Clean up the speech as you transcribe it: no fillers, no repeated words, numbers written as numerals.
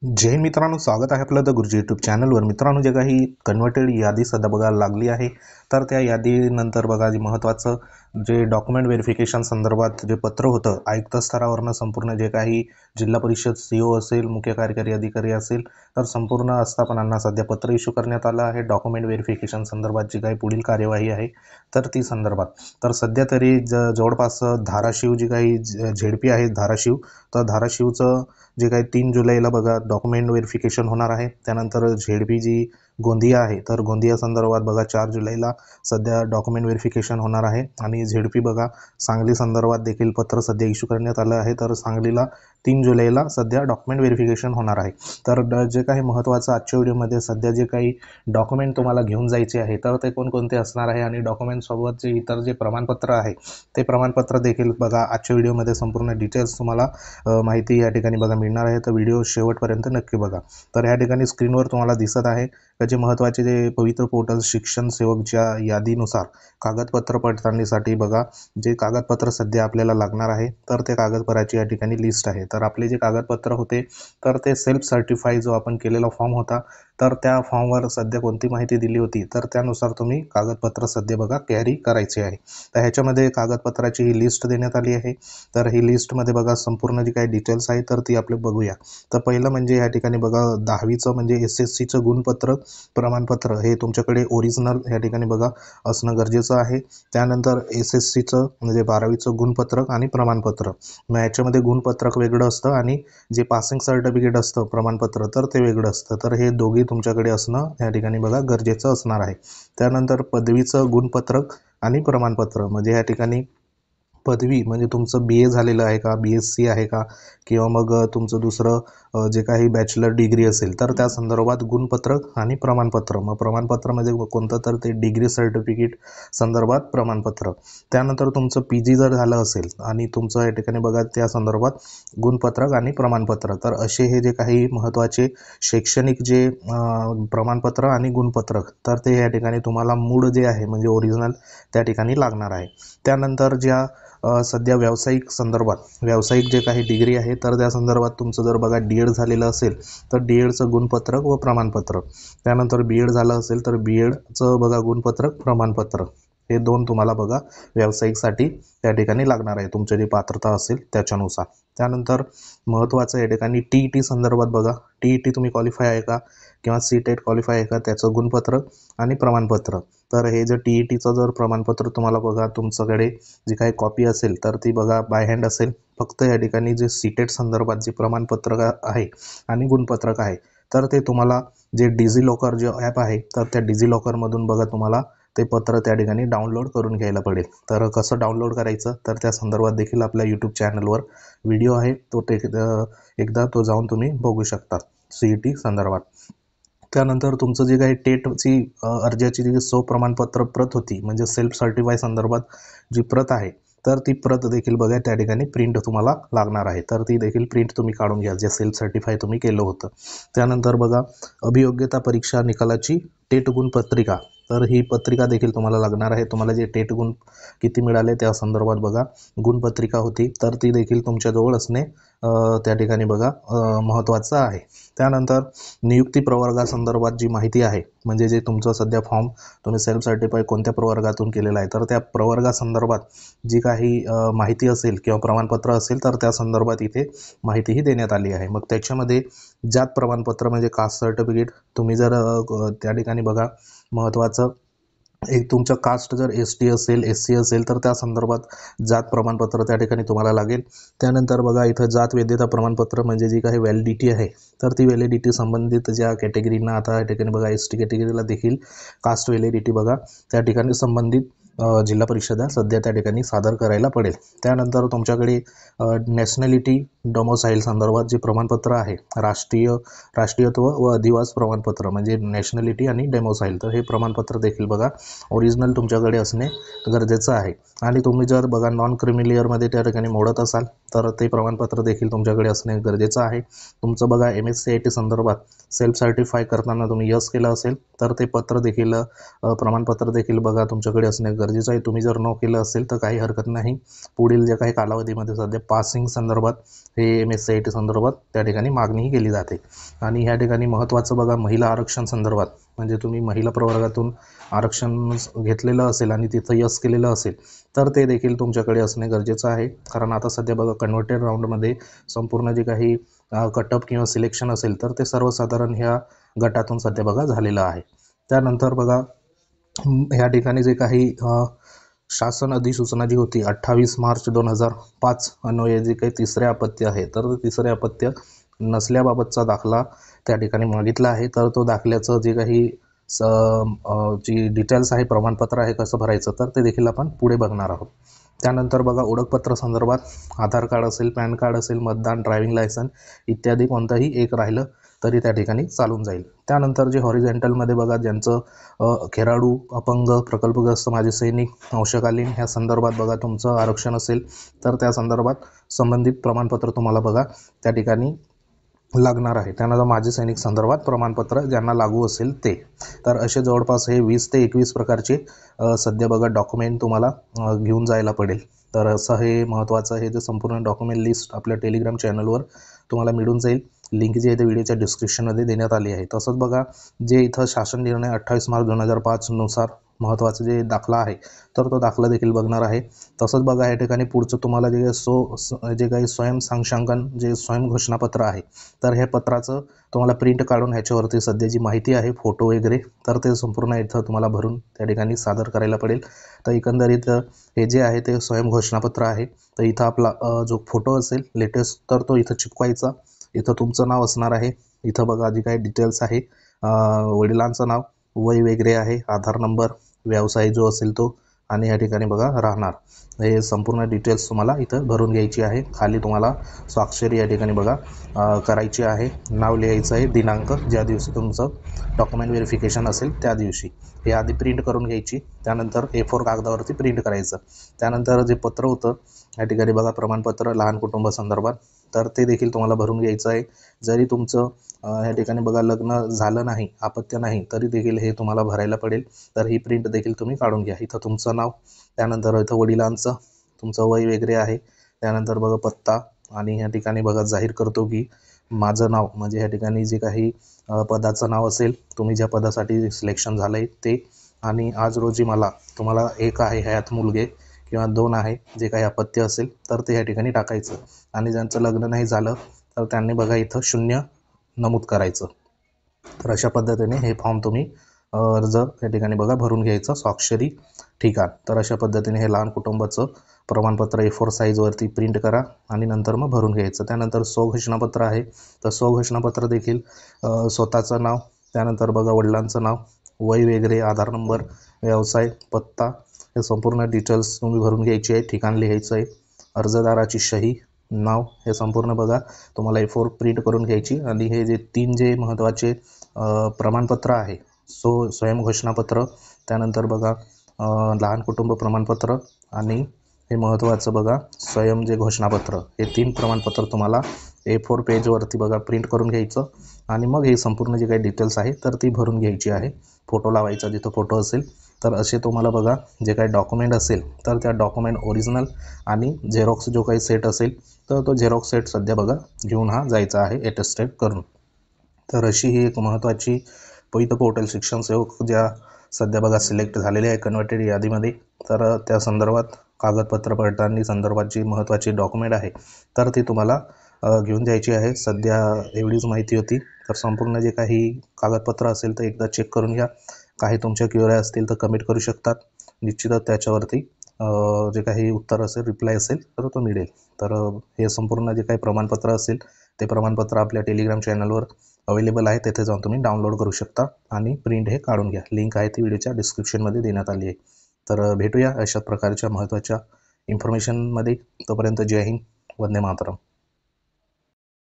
जय हिंद मित्रांनो, स्वागत आहे आपलं द गुरुजी यूट्यूब चॅनलवर। मित्रांनो, जे काही कन्वर्टेड यादी सध्या बघायला लागली आहे, तर त्या यादीनंतर बघा जे महत्त्वाचं जे डॉक्युमेंट व्हेरिफिकेशन संदर्भात जे पत्र होतं आयुक्त स्तरावरनं संपूर्ण जे काही जिल्हा परिषद सीओ असेल, मुख्य कार्यकारी अधिकारी असेल, तर संपूर्ण आस्थापनांना सध्या पत्र इश्यू करण्यात आलं आहे डॉक्युमेंट व्हेरिफिकेशन संदर्भात जी काही पुढील कार्यवाही आहे तर ती संदर्भात। तर सध्या तरी जवळपास धाराशिव जी काही झेडपी आहे धाराशिव, तर धाराशिवचं जे काही 3 जुलैला बघा डॉक्युमेंट व्हेरिफिकेशन होणार आहे। त्यानंतर झेडपी जी गोंदिया आहे, तर गोंदिया संदर्भात बघा 4 जुलैला सध्या डॉक्युमेंट व्हेरिफिकेशन होणार आहे। आणि झेडपी बघा सांगली संदर्भात देखील पत्र सध्या इश्यू करण्यात आलं आहे, तर सांगलीला 3 जुलैला सध्या डॉक्युमेंट व्हेरिफिकेशन होणार आहे। तर जे काही महत्त्वाचं आजच्या व्हिडिओमध्ये सध्या जे काही डॉक्युमेंट तुम्हाला घेऊन जायचे आहे तर ते कोणकोणते असणार आहे आणि डॉक्युमेंटसोबत जे इतर जे प्रमाणपत्र आहे ते प्रमाणपत्र देखील बघा आजच्या व्हिडिओमध्ये संपूर्ण डिटेल्स तुम्हाला माहिती या ठिकाणी बघा मिळणार आहे। तर व्हिडिओ शेवटपर्यंत नक्की बघा। तर या ठिकाणी स्क्रीनवर तुम्हाला दिसत आहे त्याचे महत्त्वाचे जे पवित्र पोर्टल शिक्षण सेवकच्या यादीनुसार कागदपत्र पडताळणीसाठी बघा जे कागदपत्र सध्या आपल्याला लागणार आहे तर ते कागदपत्राची या ठिकाणी लिस्ट आहे। तर आपले जे कागदपत्र होते तर ते सेल्फ सर्टिफाई जो आपण केलेला फॉर्म होता, तर त्या फॉर्मवर सध्या कोणती माहिती दिली होती तर त्यानुसार तुम्ही कागदपत्र सध्या बघा कॅरी करायचे आहे। तर ह्याच्यामध्ये कागदपत्राची ही लिस्ट देण्यात आली आहे। तर ही लिस्टमध्ये बघा संपूर्ण जी काही डिटेल्स आहे तर ती आपले बघूया। तर पहिलं म्हणजे या ठिकाणी बघा 10वीचं म्हणजे SSCचं गुणपत्र प्रमाणपत्र हे तुमच्याकडे ओरिजिनल या ठिकाणी बघा असणं गरजेचं आहे। त्यानंतर SSCचं म्हणजे 12वीचं गुणपत्रक आणि प्रमाणपत्र, मग याच्यामध्ये गुणपत्रक वेगळं असतं आणि जे पासिंग सर्टिफिकेट असतं प्रमाणपत्र तर ते वेगळं असतं। तर हे दोघे तुमच्याकडे असणं या ठिकाणी बघा गरजेचं असणार आहे। त्यानंतर पदवीचं गुणपत्रक आणि प्रमाणपत्र म्हणजे या ठिकाणी पदवी म्हणजे तुमचं BA झालेलं आहे का, BSc आहे का, किंवा मग तुमचं दुसरं जे काही बॅचलर डिग्री असेल तर त्या संदर्भात गुणपत्रक आणि प्रमाणपत्र। मग प्रमाणपत्र म्हणजे कोणतं तर ते डिग्री सर्टिफिकेट संदर्भात प्रमाणपत्र। त्यानंतर तुमचं PG जर झालं असेल आणि तुमचं या ठिकाणी बघा त्या संदर्भात गुणपत्रक आणि प्रमाणपत्र। तर असे हे जे काही महत्त्वाचे शैक्षणिक जे प्रमाणपत्र आणि गुणपत्रक तर ते या ठिकाणी तुम्हाला मूळ जे आहे म्हणजे ओरिजिनल त्या ठिकाणी लागणार आहे। त्यानंतर ज्या सध्या व्यावसायिक संदर्भात व्यावसायिक जे काही डिग्री आहे तर त्या संदर्भात तुमचं जर बघा D.Ed झालेलं असेल तर D.Edचं गुणपत्रक व प्रमाणपत्र। त्यानंतर B.Ed झालं असेल तर B.Edचं बघा गुणपत्रक प्रमाणपत्र, हे दोन तुम्हाला बघा व्यावसायिकसाठी त्या ठिकाणी लागणार आहे तुमची जी पात्रता असेल त्याच्यानुसार। त्यानंतर महत्त्वाचं या ठिकाणी TET संदर्भात बघा TET तुम्ही क्वालिफाय आहे का किंवा CTET क्वालिफाय आहे का त्याचं गुणपत्रक आणि प्रमाणपत्र। तर हे जर TETचं जर प्रमाणपत्र तुम्हाला बघा तुमच्याकडे जी काही कॉपी असेल तर ती बघा बाय हँड असेल। फक्त या ठिकाणी जे CTET संदर्भात जे प्रमाणपत्रक आहे आणि गुणपत्रक आहे तर ते तुम्हाला जे डिजिलॉकर जे ॲप आहे तर त्या डिजिलॉकरमधून बघा तुम्हाला ते पत्र त्या ठिकाणी डाउनलोड करून घ्यायला पडेल। तर कसं डाउनलोड करायचं तर त्या संदर्भात देखील आपल्या यूट्यूब चॅनलवर व्हिडिओ आहे, तो एकदा तो जाऊन तुम्ही बघू शकता CET संदर्भात। त्यानंतर तुमचं जे काही टेटची अर्जाची जी स्वप्रमाणपत्र प्रत होती म्हणजे सेल्फ सर्टिफाय संदर्भात जी प्रत आहे तर ती प्रत देखील बघा त्या ठिकाणी प्रिंट तुम्हाला लागणार आहे। तर ती देखील प्रिंट तुम्ही काढून घ्या जे सेल्फ सर्टिफाय तुम्ही केलं होतं। त्यानंतर बघा अभियोग्यता परीक्षा निकालाची टेट गुण पत्रिका, तर ही पत्रिका देखील तुम्हाला लागणार आहे। तुम्हाला जे टेट गुण किती मिळाले त्या संदर्भात बघा गुणपत्रिका होती तर ती देखील तुमच्याजवळ असणे त्या ठिकाणी बघा महत्त्वाचं आहे। त्यानंतर नियुक्ती प्रवर्गासंदर्भात जी माहिती आहे म्हणजे जे तुमचं सध्या फॉर्म तुम्ही सेल्फ सर्टिफाय कोणत्या प्रवर्गातून केलेला आहे तर त्या प्रवर्गासंदर्भात जी काही माहिती असेल किंवा प्रमाणपत्र असेल तर त्या संदर्भात इथे माहितीही देण्यात आली आहे। मग त्याच्यामध्ये जात प्रमाणपत्र म्हणजे कास्ट सर्टिफिकेट तुम्ही जर त्या ठिकाणी बघा महत्त्वाचं एक तुमचं कास्ट जर ST असेल SC असेल तर त्या संदर्भात जात प्रमाणपत्र त्या ठिकाणी तुम्हाला लागेल। त्यानंतर बघा इथं जात वैधता प्रमाणपत्र म्हणजे जी काही व्हॅलिडिटी आहे तर ती व्हॅलिडिटी संबंधित ज्या कॅटेगरीना आता या ठिकाणी बघा ST कॅटेगरीला देखील कास्ट व्हॅलिडिटी बघा त्या ठिकाणी संबंधित जिल्हा परिषदा सध्या त्या ठिकाणी सादर करायला पडेल। त्यानंतर तुमच्याकडे नॅशनॅलिटी डोमोसाईल संदर्भात जे प्रमाणपत्र आहे राष्ट्रीयत्व व अधिवास प्रमाणपत्र म्हणजे नॅशनॅलिटी आणि डोमोसाईल, तर हे प्रमाणपत्र देखील बघा ओरिजिनल तुमच्याकडे असणे गरजेचं आहे। आणि तुम्ही जर बघा नॉन क्रिमिलियरमध्ये त्या ठिकाणी मोडत असाल तर ते प्रमाणपत्र देखील तुमच्याकडे असणे गरजेचं आहे। तुमचं बघा MSc संदर्भात सेल्फ सर्टिफाय करताना तुम्ही यस केलं असेल तर ते पत्र देखील प्रमाणपत्र देखील बघा तुमच्याकडे असणे गरजेचं आहे. तुम्ही जर न केलं असेल तर काही हरकत नाही. पुढील जे काही कालावधीमध्ये सध्या पासिंग संदर्भात हे MSCIT संदर्भात त्या ठिकाणी मागणीही केली जाते. आणि ह्या ठिकाणी महत्त्वाचं बघा, महिला आरक्षण संदर्भात, म्हणजे तुम्ही महिला प्रवर्गातून आरक्षण घेतलेलं असेल आणि तिथं यस केलेलं असेल तर ते देखील तुमच्याकडे असणे गरजेचं आहे. कारण आता सध्या बघा, कन्व्हर्टेड राऊंडमध्ये संपूर्ण जे काही कटअप किंवा सिलेक्शन असेल तर ते सर्वसाधारण ह्या गटातून सध्या बघा झालेलं आहे. त्यानंतर बघा, ह्या ठिकाणी जे काही शासन अधिसूचना जी होती 28 मार्च 2005 अन्वये जे काही तिसरे अपत्य आहे, तर तिसरे अपत्य नसल्याबाबतचा दाखला त्या ठिकाणी मागितला आहे. तर तो दाखल्याचं जे काही जी डिटेल्स आहे, प्रमाणपत्र आहे कसं भरायचं, तर ते देखील आपण पुढे बघणार आहोत. त्यानंतर बघा, ओळखपत्र संदर्भात आधार कार्ड असेल, पॅन कार्ड असेल, मतदान, ड्रायव्हिंग लायसन इत्यादी कोणतंही एक राहिलं तरी त्या ठिकाणी चालून जाईल. त्यानंतर जे हॉरिझॉन्टलमध्ये बघा, ज्यांचं खेळाडू, अपंग, प्रकल्पग्रस्त, माजी सैनिक, अंशकालीन ह्या संदर्भात बघा तुमचं आरक्षण असेल तर त्या संदर्भात संबंधित प्रमाणपत्र तुम्हाला बघा त्या ठिकाणी लागणार आहे. त्यानंतर माजी सैनिक संदर्भात प्रमाणपत्र ज्यांना लागू असेल ते. तर असे जवळपास हे 20 ते 21 प्रकारचे सध्या बघा डॉक्युमेंट तुम्हाला घेऊन जायला पडेल. तर असं हे महत्त्वाचं आहे. जे संपूर्ण डॉक्युमेंट लिस्ट आपल्या टेलिग्राम चॅनलवर तुम्हाला मिळून जाईल. लिंक जी आहे ते व्हिडिओच्या डिस्क्रिप्शनमध्ये देण्यात आली आहे. तसंच बघा, जे इथं शासन निर्णय 28 मार्च 2005 नुसार महत्त्वाचं जे दाखला आहे तर तो दाखला देखील बघणार आहे. तसंच बघा, या ठिकाणी पुढचं तुम्हाला जे काही स्वयं सांशांकन, जे स्वयं घोषणापत्र आहे, तर हे पत्राचं तुम्हाला प्रिंट काढून ह्याच्यावरती सध्या जी माहिती आहे, फोटो वगैरे, तर ते संपूर्ण इथं तुम्हाला भरून त्या ठिकाणी सादर करायला पडेल. तर एकंदरीत हे जे आहे ते स्वयं घोषणापत्र आहे. तर इथं आपला जो फोटो असेल लेटेस्ट तर तो इथं चिपकवायचा. इथं तुमचं नाव असणार आहे. इथं बघा जे काही डिटेल्स आहे, वडिलांचं नाव, वय वगैरे आहे, आधार नंबर, व्यवसाय जो असेल तो, आणि या ठिकाणी बघा राहणार, हे संपूर्ण डिटेल्स तुम्हाला इथं भरून घ्यायची आहे. खाली तुम्हाला स्वाक्षरी या ठिकाणी बघा करायची आहे. नाव लिहायचं आहे, दिनांक ज्या दिवशी तुमचं डॉक्युमेंट व्हेरिफिकेशन असेल त्या दिवशी. हे आधी प्रिंट करून घ्यायची. त्यानंतर A4 कागदावरती प्रिंट करायचं. त्यानंतर जे पत्र होतं या ठिकाणी बघा, प्रमाणपत्र लहान कुटुंब संदर्भात, तर ते देखील तुम्हाला भरून घ्यायचं आहे. जरी तुमचं या ठिकाणी बघा लग्न झालं नाही, अपत्य नाही, तरी देखील हे तुम्हाला भरायला पडेल. तर ही प्रिंट देखील तुम्ही काढून घ्या. इथं तुमचं नाव, त्यानंतर इथं वडिलांचं, तुमचं वय वगैरे आहे, त्यानंतर बघा पत्ता, आणि ह्या ठिकाणी बघा जाहीर करतो की माझं नाव, म्हणजे ह्या ठिकाणी जे काही पदाचं नाव असेल, तुम्ही ज्या पदासाठी सिलेक्शन झालं आहे ते, आणि आज रोजी तुम्हाला एक आहे ह्यात मुलगे किंवा 2 आहे, जे काही अपत्य असेल तर ते ह्या ठिकाणी टाकायचं. आणि ज्यांचं लग्न नाही झालं तर त्यांनी बघा इथं 0 नमूद करायचं. तर अशा पद्धतीने हे फॉर्म तुम्ही अर्ज या ठिकाणी बघा भरून घ्यायचं, स्वाक्षरी, ठिकाण. तर अशा पद्धतीने हे लहान कुटुंबाचं प्रमाणपत्र A4 साईजवरती प्रिंट करा आणि नंतर मग भरून घ्यायचं. त्यानंतर स्वघोषणापत्र आहे. तर स्वघोषणापत्र देखील स्वतःचं नाव, त्यानंतर बघा वडिलांचं नाव, वय वगैरे, आधार नंबर, व्यवसाय, पत्ता, हे संपूर्ण डिटेल्स तुम्ही भरून घ्यायची आहे. ठिकाण लिहायचं आहे, अर्जदाराची सही, नाव, हे संपूर्ण बघा तुम्हाला A4 प्रिंट करून घ्यायची. आणि हे जे 3 जे महत्त्वाचे प्रमाणपत्र आहे, स्वयं घोषणापत्र, त्यानंतर बघा लहान कुटुंब प्रमाणपत्र, आणि हे महत्त्वाचं बघा स्वयं जे घोषणापत्र, हे 3 प्रमाणपत्र तुम्हाला A4 पेजवरती बघा प्रिंट करून घ्यायचं. आणि मग हे संपूर्ण जे काही डिटेल्स आहे तर ती भरून घ्यायची आहे. फोटो लावायचा जिथं फोटो असेल. तर असे तुम्हाला बघा जे काही डॉक्युमेंट असेल तर त्या डॉक्युमेंट ओरिजिनल आणि झेरॉक्स जो काही सेट असेल तर तो झेरॉक्स सेट सध्या बघा घेऊन हा जायचा आहे अटेस्टेड करून. तर अशी ही एक महत्त्वाची पवित्र पोर्टल शिक्षण सेवक ज्या सध्या बघा सिलेक्ट झालेले आहे कन्वर्टेड यादीमध्ये, तर त्या संदर्भात कागदपत्र पडताळणी संदर्भातची महत्त्वाची डॉक्युमेंट आहे तर ती तुम्हाला घेऊन जायची आहे. सध्या एवढीच माहिती होती. तर संपूर्ण जे काही कागदपत्र असेल तर एकदा चेक करून घ्या. काही तुमच्या क्वेऱ्या असतील तर कमेंट करू शकतात. निश्चितच त्याच्यावरती जे काही उत्तर असेल, रिप्लाय असेल तर तो मिळेल. तर हे संपूर्ण जे काही प्रमाणपत्र असेल ते प्रमाणपत्र आपल्या टेलिग्राम चॅनलवर अवेलेबल आहे. तेथे जाऊन तुम्ही डाउनलोड करू शकता आणि प्रिंट हे काढून घ्या. लिंक आहे ती व्हिडिओच्या डिस्क्रिप्शनमध्ये देण्यात आली आहे. तर भेटूया अशा प्रकारच्या महत्त्वाच्या इन्फॉर्मेशनमध्ये. तोपर्यंत जय हिंद, वंदे मातरम.